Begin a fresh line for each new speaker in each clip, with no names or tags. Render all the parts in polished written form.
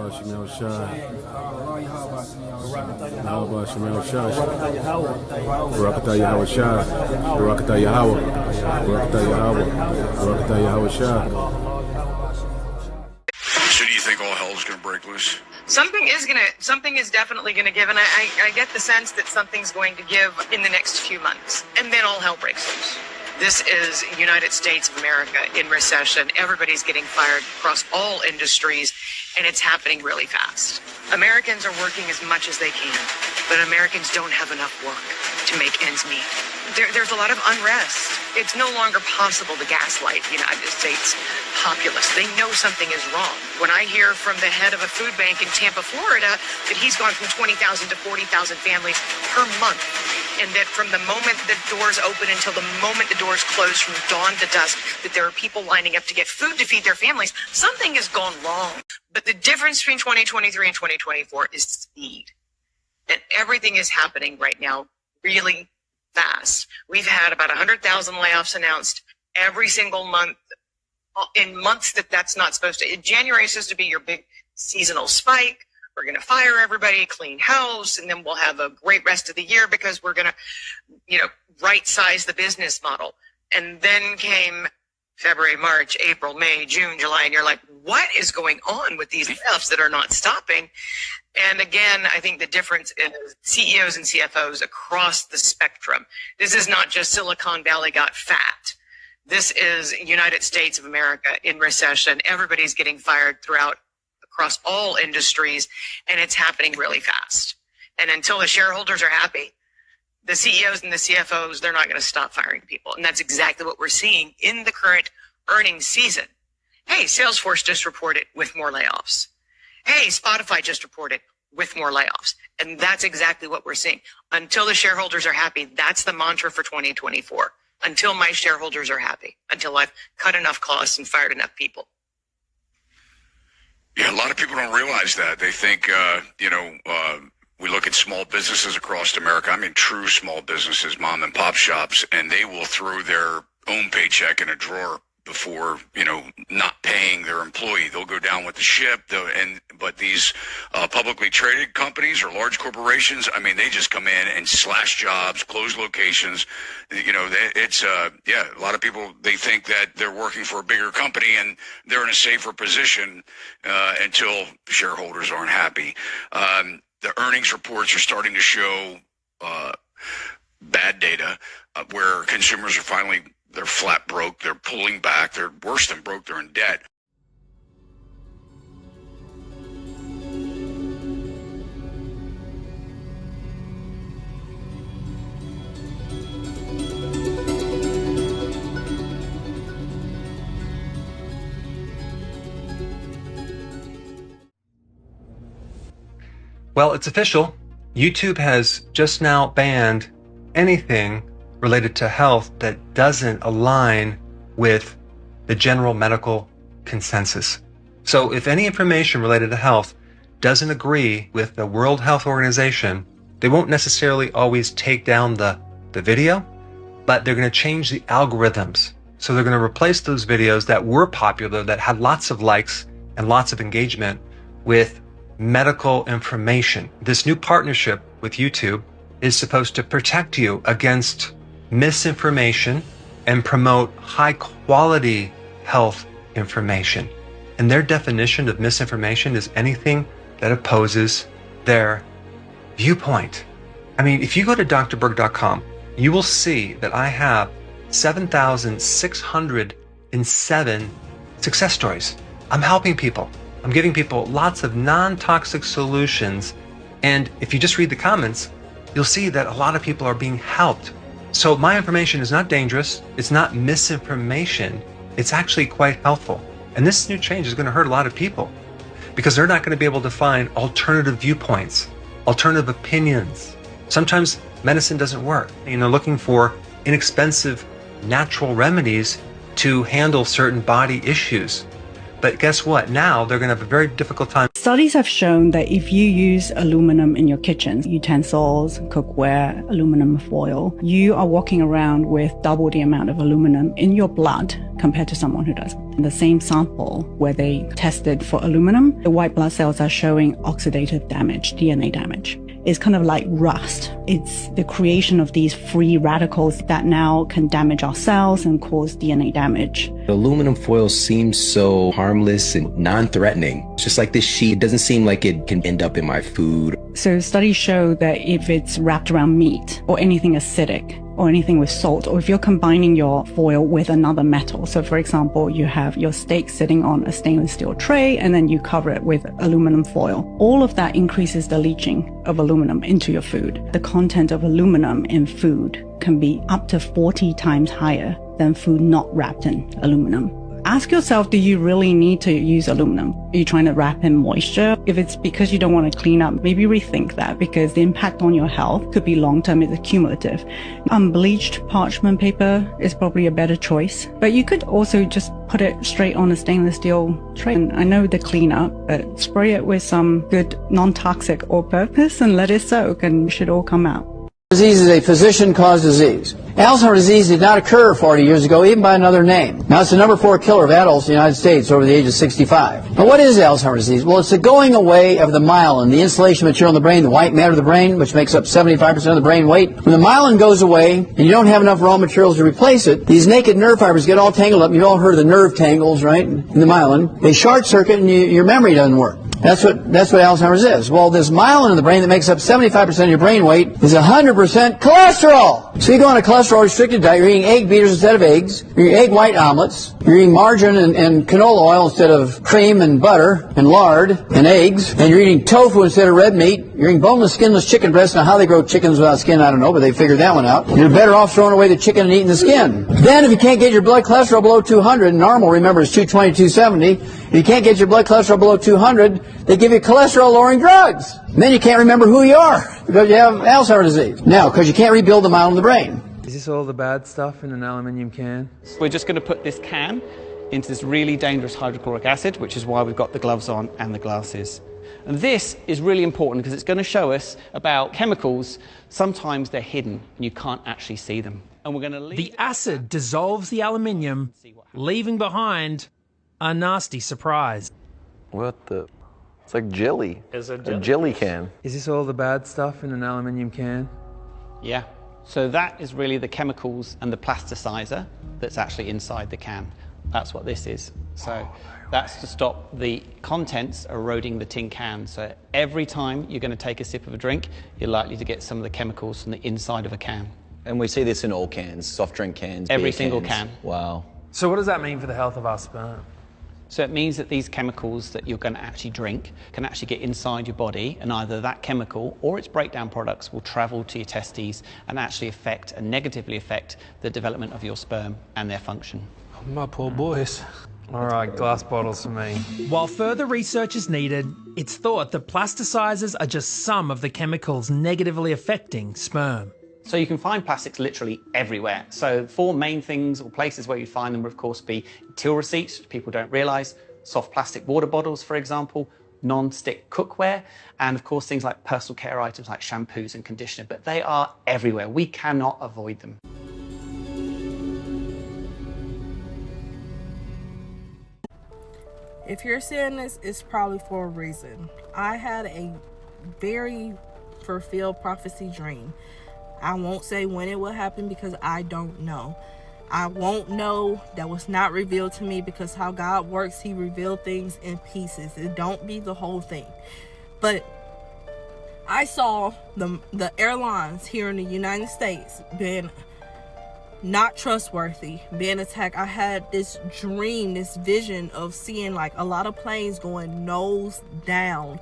So do you think all hell is going to break loose?
Something is definitely gonna give, and I get the sense that something's going to give in the next few months, and then all hell breaks loose. This is United States of America in recession. Everybody's getting fired across all industries, and it's happening really fast. Americans are working as much as they can, but Americans don't have enough work to make ends meet. There's a lot of unrest. It's no longer possible to gaslight the United States populace. They know something is wrong. When I hear from the head of a food bank in Tampa, Florida, that he's gone from 20,000 to 40,000 families per month, and that from the moment the doors open until the moment the doors close, from dawn to dusk, that there are people lining up to get food to feed their families, something has gone wrong. But the difference between 2023 and 2024 is speed. And everything is happening right now really fast. We've had about 100,000 layoffs announced every single month, in months that's not supposed to. January is supposed to be your big seasonal spike. We're going to fire everybody, clean house, and then we'll have a great rest of the year because we're going to, right size the business model. And then came February, March, April, May, June, July, and you're like, what is going on with these layoffs that are not stopping? And again, I think the difference is CEOs and CFOs across the spectrum. This is not just Silicon Valley got fat. This is United States of America in recession. Everybody's getting fired across all industries, and it's happening really fast. And until the shareholders are happy, the CEOs and the CFOs, they're not going to stop firing people. And that's exactly what we're seeing in the current earnings season. Hey, Salesforce just reported with more layoffs. Hey, Spotify just reported with more layoffs. And that's exactly what we're seeing. Until the shareholders are happy, that's the mantra for 2024. Until my shareholders are happy, until I've cut enough costs and fired enough people.
Yeah, a lot of people don't realize that. They think, we look at small businesses across America. I mean, true small businesses, mom and pop shops, and they will throw their own paycheck in a drawer before, not paying their employee. They'll go down with the ship. But these publicly traded companies or large corporations, I mean, they just come in and slash jobs, close locations. A lot of people, they think that they're working for a bigger company and they're in a safer position until shareholders aren't happy. The earnings reports are starting to show bad data where consumers are they're flat broke, they're pulling back, they're worse than broke, they're in debt.
Well, it's official. YouTube has just now banned anything related to health that doesn't align with the general medical consensus. So if any information related to health doesn't agree with the World Health Organization, they won't necessarily always take down the video, but they're going to change the algorithms. So they're going to replace those videos that were popular, that had lots of likes and lots of engagement, with medical information. This new partnership with YouTube is supposed to protect you against misinformation and promote high quality health information. And their definition of misinformation is anything that opposes their viewpoint. I mean, if you go to drberg.com, you will see that I have 7,607 success stories. I'm helping people. I'm giving people lots of non-toxic solutions. And if you just read the comments, you'll see that a lot of people are being helped. So my information is not dangerous. It's not misinformation. It's actually quite helpful. And this new change is going to hurt a lot of people because they're not going to be able to find alternative viewpoints, alternative opinions. Sometimes medicine doesn't work. Looking for inexpensive natural remedies to handle certain body issues. But guess what? Now they're going to have a very difficult time.
Studies have shown that if you use aluminum in your kitchen, utensils, cookware, aluminum foil, you are walking around with double the amount of aluminum in your blood compared to someone who doesn't. In the same sample where they tested for aluminum, the white blood cells are showing oxidative damage, DNA damage. It's kind of like rust. It's the creation of these free radicals that now can damage our cells and cause DNA damage.
Aluminum foil seems so harmless and non-threatening. Just like this sheet, it doesn't seem like it can end up in my food.
So studies show that if it's wrapped around meat or anything acidic or anything with salt, or if you're combining your foil with another metal. So for example, you have your steak sitting on a stainless steel tray and then you cover it with aluminum foil. All of that increases the leaching of aluminum into your food. The content of aluminum in food can be up to 40 times higher than food not wrapped in aluminum. Ask yourself, do you really need to use aluminum? Are you trying to wrap in moisture? If it's because you don't want to clean up, maybe rethink that, because the impact on your health could be long-term, it's cumulative. Unbleached parchment paper is probably a better choice, but you could also just put it straight on a stainless steel tray. And I know the cleanup, but spray it with some good non-toxic all-purpose and let it soak and it should all come out.
Disease is a physician-caused disease. Alzheimer's disease did not occur 40 years ago, even by another name. Now it's the number 4 killer of adults in the United States over the age of 65. Now what is Alzheimer's disease? Well, it's the going away of the myelin, the insulation material in the brain, the white matter of the brain, which makes up 75% of the brain weight. When the myelin goes away and you don't have enough raw materials to replace it, these naked nerve fibers get all tangled up. You've all heard of the nerve tangles, right, in the myelin. They short circuit and your memory doesn't work. That's what Alzheimer's is. Well, this myelin in the brain that makes up 75% of your brain weight is 100% cholesterol. So you go on a cholesterol restricted diet, you're eating egg beaters instead of eggs, you're eating egg white omelets, you're eating margarine and canola oil instead of cream and butter and lard and eggs, and you're eating tofu instead of red meat, you're eating boneless, skinless chicken breasts. Now how they grow chickens without skin, I don't know, but they figured that one out. You're better off throwing away the chicken and eating the skin. Then if you can't get your blood cholesterol below 200, normal, remember, is 220, 270, if you can't get your blood cholesterol below 200, they give you cholesterol-lowering drugs. And then you can't remember who you are because you have Alzheimer's disease. Now, because you can't rebuild the myelin in the brain.
Is this all the bad stuff in an aluminium can?
We're just going to put this can into this really dangerous hydrochloric acid, which is why we've got the gloves on and the glasses. And this is really important because it's going to show us about chemicals. Sometimes they're hidden and you can't actually see them. And we're going to leave
the acid dissolves the aluminium, leaving behind a nasty surprise.
What the? It's like jelly.
Is it
a jelly can?
Is this all the bad stuff in an aluminium can?
Yeah. So that is really the chemicals and the plasticizer that's actually inside the can. That's what this is. So that's to stop the contents eroding the tin can. So every time you're going to take a sip of a drink, you're likely to get some of the chemicals from the inside of a can.
And we see this in all cans, soft drink cans,
Every
beer
single
cans.
can.
Wow.
So what does that mean for the health of our sperm?
So it means that these chemicals that you're going to actually drink can actually get inside your body, and either that chemical or its breakdown products will travel to your testes and actually affect and negatively affect the development of your sperm and their function.
My poor boys. All right, glass bottles for me.
While further research is needed, it's thought that plasticizers are just some of the chemicals negatively affecting sperm.
So you can find plastics literally everywhere. So 4 main things or places where you find them would of course be till receipts, which people don't realize, soft plastic water bottles, for example, non-stick cookware, and of course things like personal care items like shampoos and conditioner, but they are everywhere. We cannot avoid them.
If you're seeing this, it's probably for a reason. I had a very fulfilled prophecy dream. I won't say when it will happen because I don't know. I won't know. That was not revealed to me because how God works, he revealed things in pieces. It don't be the whole thing. But I saw the airlines here in the United States being not trustworthy, being attacked. I had this dream, this vision of seeing like a lot of planes going nose down.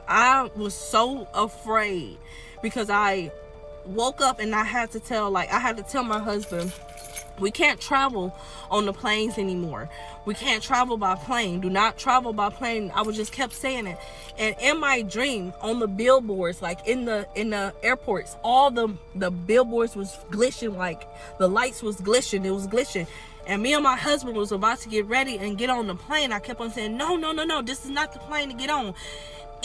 I was so afraid because I woke up and I had to tell my husband, we can't travel on the planes anymore. We can't travel by plane. Do not travel by plane. I was just kept saying it. And in my dream, on the billboards, like in the airports, all the billboards was glitching, like the lights was glitching. It was glitching. And me and my husband was about to get ready and get on the plane. I kept on saying, no, this is not the plane to get on.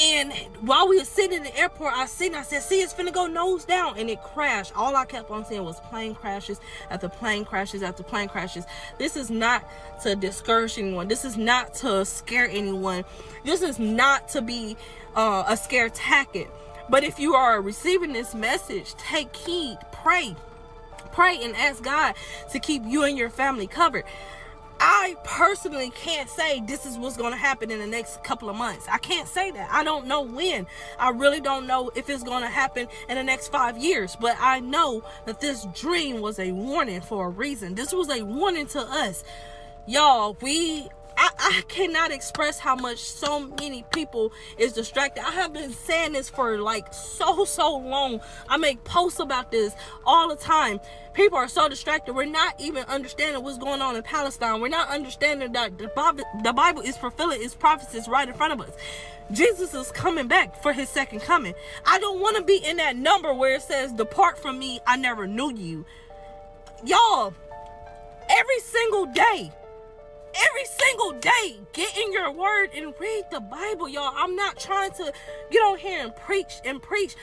And while we were sitting in the airport, I said, see, it's finna go nose down. And it crashed. All I kept on saying was plane crashes after plane crashes after plane crashes. This is not to discourage anyone. This is not to scare anyone. This is not to be a scare tactic. But if you are receiving this message, take heed, pray and ask God to keep you and your family covered. I personally can't say this is what's going to happen in the next couple of months. I can't say that. I don't know when. I really don't know if it's going to happen in the next 5 years. But I know that this dream was a warning for a reason. This was a warning to us. Y'all, I cannot express how much so many people is distracted. I have been saying this for like so long. I make posts about this all the time. People are so distracted. We're not even understanding what's going on in Palestine. We're not understanding that the Bible is fulfilling its prophecies right in front of us. Jesus is coming back for his second coming. I don't want to be in that number where it says, depart from me, I never knew you. Y'all, every single day, get in your word and read the Bible, y'all. I'm not trying to get on here and preach,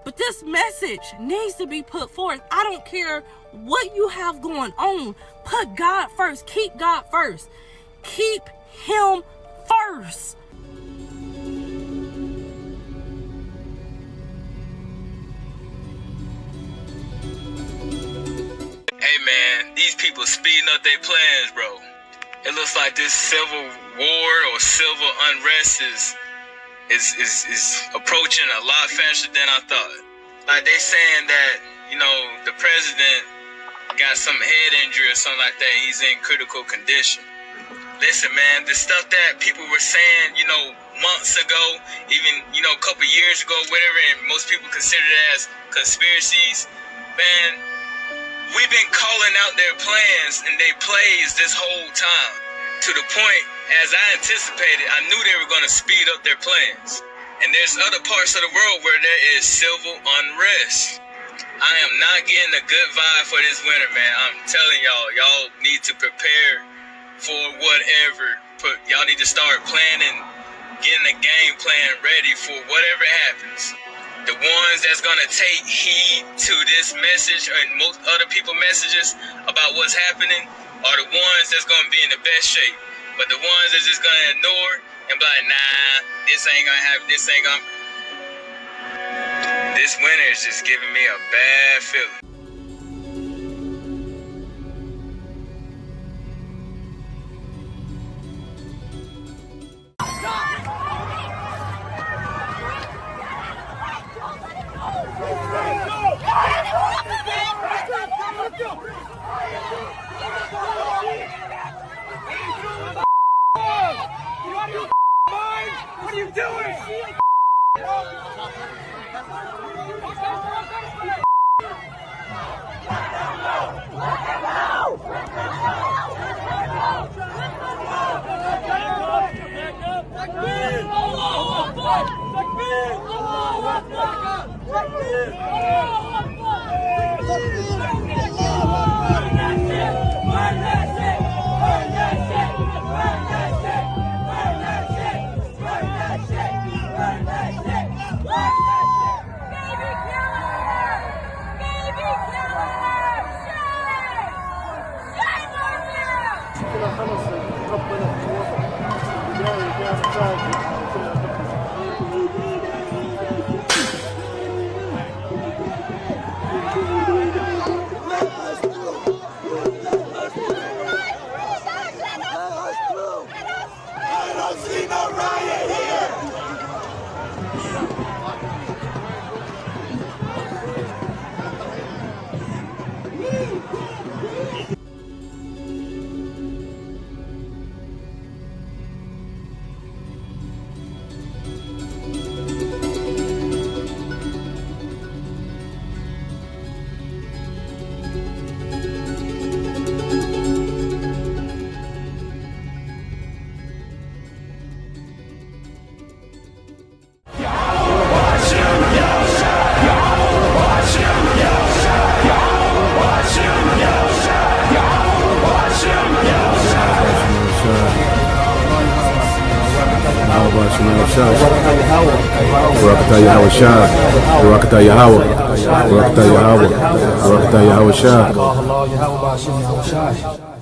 but this message needs to be put forth. I don't care what you have going on. Put God first. Keep God first. Keep him first.
Hey man, these people speeding up their plans, bro. It looks like this civil war or civil unrest is approaching a lot faster than I thought. Like they saying that, you know, the president got some head injury or something like that. He's in critical condition. Listen, man, the stuff that people were saying, you know, months ago, even, you know, a couple years ago, whatever, and most people consider it as conspiracies, man, we've been calling out their plans and their plays this whole time. To the point, as I anticipated, I knew they were going to speed up their plans. And there's other parts of the world where there is civil unrest. I am not getting a good vibe for this winter, man. I'm telling y'all need to prepare for whatever. Y'all need to start planning, getting a game plan ready for whatever happens. The ones that's going to take heed to this message and most other people's messages about what's happening are the ones that's going to be in the best shape. But the ones that's just going to ignore and be like, nah, this ain't going to happen, this ain't going to... This winter is just giving me a bad feeling.
What are you doing?
Barakatah YAHAWASHI. Barakatah YAHAWAH. Barakatah YAHAWAH. Barakatah YAHAWAH. Barakatah YAHAWASHI.